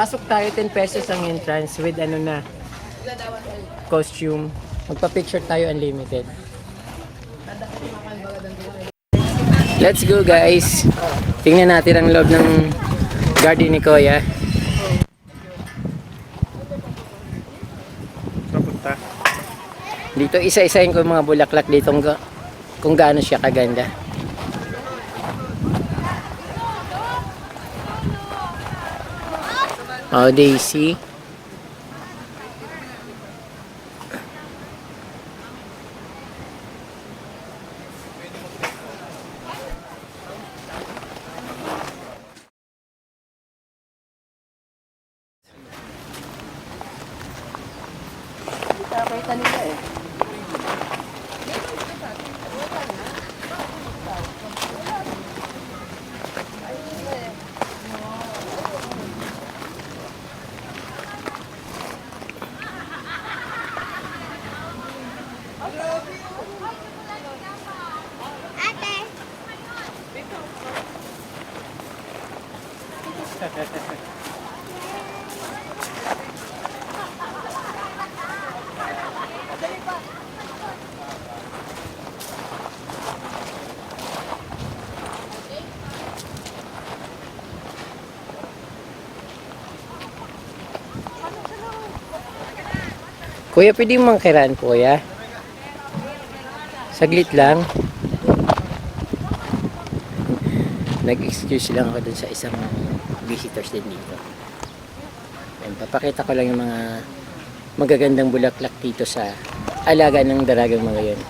Pasok tayo, 10 pesos ang entrance with ano na, costume. Magpa-picture tayo unlimited. Let's go guys. Tingnan natin ang loob ng garden ni Kuya. Napunta. Dito isa-isahin ko yung mga bulaklak dito kung gaano siya kaganda. Oh, Daisy. Kita nila eh. Kuya, pwede mo mangkiraan, Kuya? Saglit lang. Nag-excuse lang ako dun sa isang visitors din dito. Ayan, papakita ko lang yung mga magagandang bulaklak dito sa alaga ng dalagang mga yun.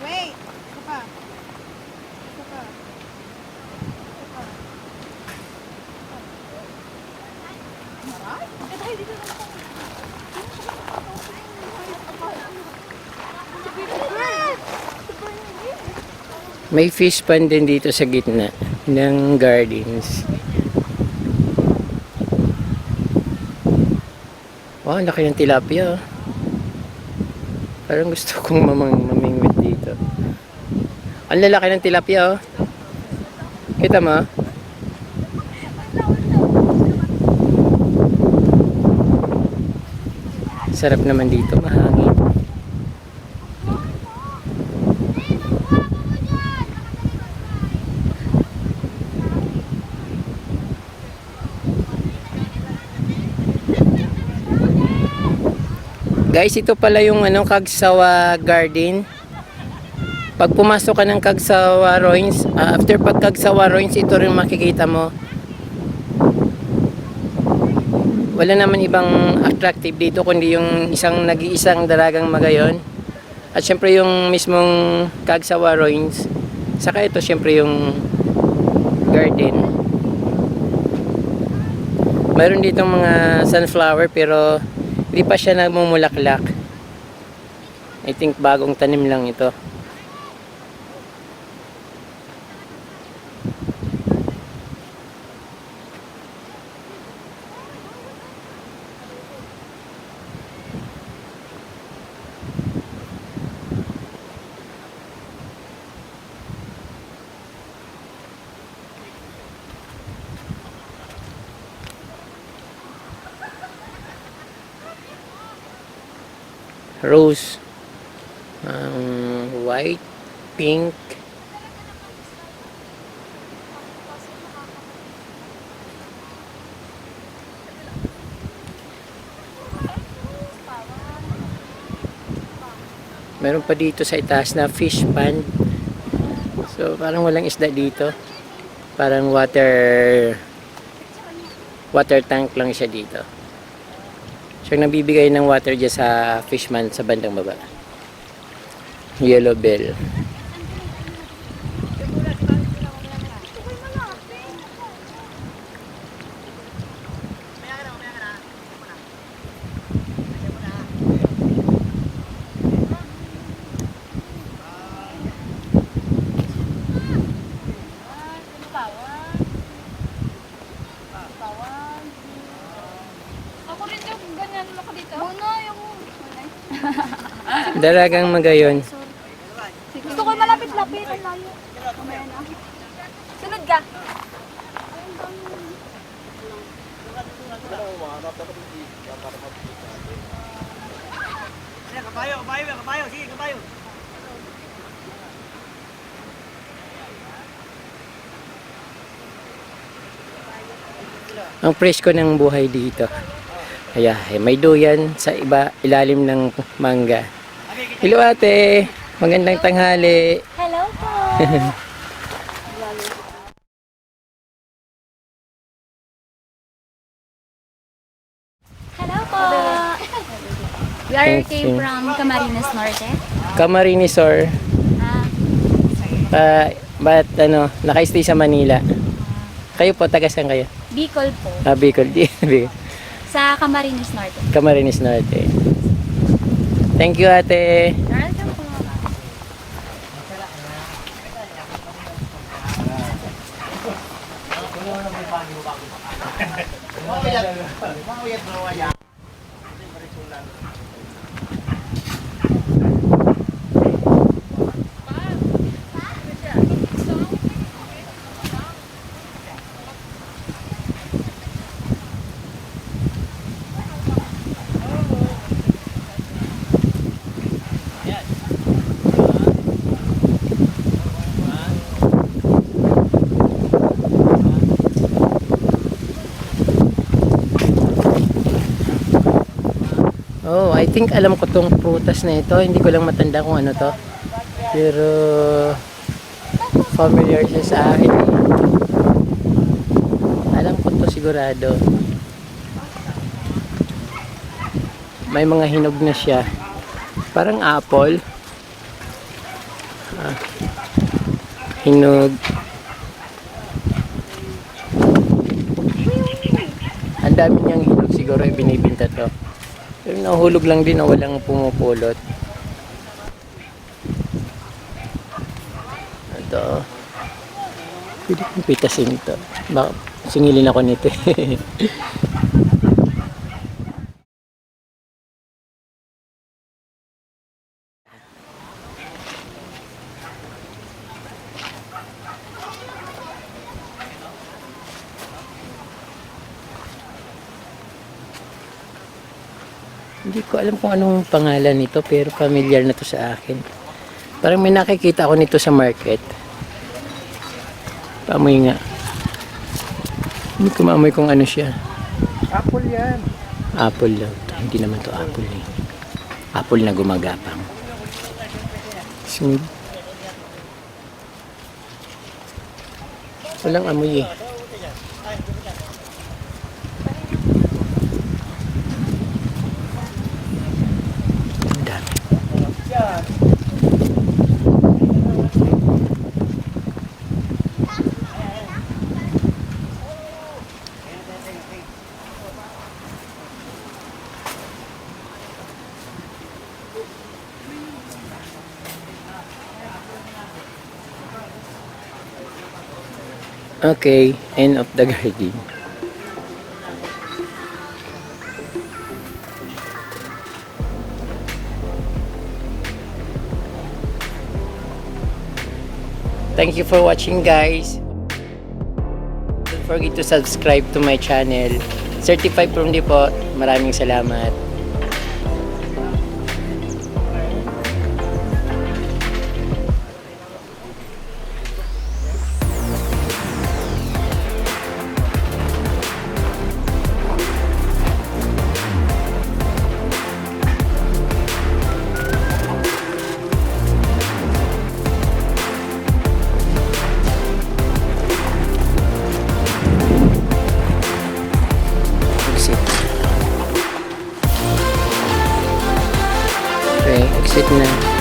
Wait! Isa pa. Isa pa. Isa pa. May fish pond din dito sa gitna ng gardens. Wow, ang laki ng tilapia. Parang gusto kong mamingwit dito. Ang lalaki ng tilapia, oh. Kita mo? Sarap naman dito, mahangin. Guys, ito pala yung Kagsawa Garden. Pag pumasok ka ng Kagsawa Ruins, after pag Kagsawa Ruins, ito rin makikita mo. Wala naman ibang attractive dito kundi yung nag-iisang dalagang magayon. At syempre yung mismong Kagsawa Ruins. Saka ito syempre yung garden. Mayroon ditong mga sunflower pero hindi pa siya nagmumulaklak. I think bagong tanim lang ito. Rose, white, pink, meron pa dito sa itaas na fish pond. So parang walang isda dito, parang water tank lang siya dito. Siyang nabibigay ng water dyan sa fishman sa bandang baba. Yellow bell. Ako rin yung ganyan ako dito. Muna yung... Dalagang magayon. Gusto ko malapit-lapit. Ang layo. Mamaya na. Sunod ka. Kabayo, sige, kabayo. Ang presko ng buhay dito. Kaya may duyan sa ilalim ng mangga. Hello ate, magandang tanghali. Hello po. Hello po. We are came from Camarines Norte. Camarines Sur. Ba't naka-stay sa Manila? Kayo po, taga saan kayo? Bicol po. Bicol. Bicol. Sa Camarines Norte. Camarines Norte. Thank you ate. Welcome po. Oh, I think alam ko tong prutas na ito. Hindi ko lang matanda kung ano to. Pero familiar siya sa akin. Alam ko to sigurado. May mga hinog na siya. Parang apple. Hinog. Ang dami niyang hinog siguro ibinibinta to. Pero nahulog lang din na walang pumupulot. Ito. Pwede kong pitasin ito. Baka singilin ako nito. Hindi ko alam kung anong pangalan nito pero familiar na to sa akin. Parang may nakikita ako nito sa market. Pamoy nga. Hindi ko maamoy kung ano siya. Apple yan. Apple lang to. Hindi naman to apple eh. Apple na gumagapang. Smooth. Walang amoy eh. Ang dami. Okay, end of the garden. Thank you for watching guys. Don't forget to subscribe to my channel. Certified from di po. Maraming salamat. Exit. Okay, exit na.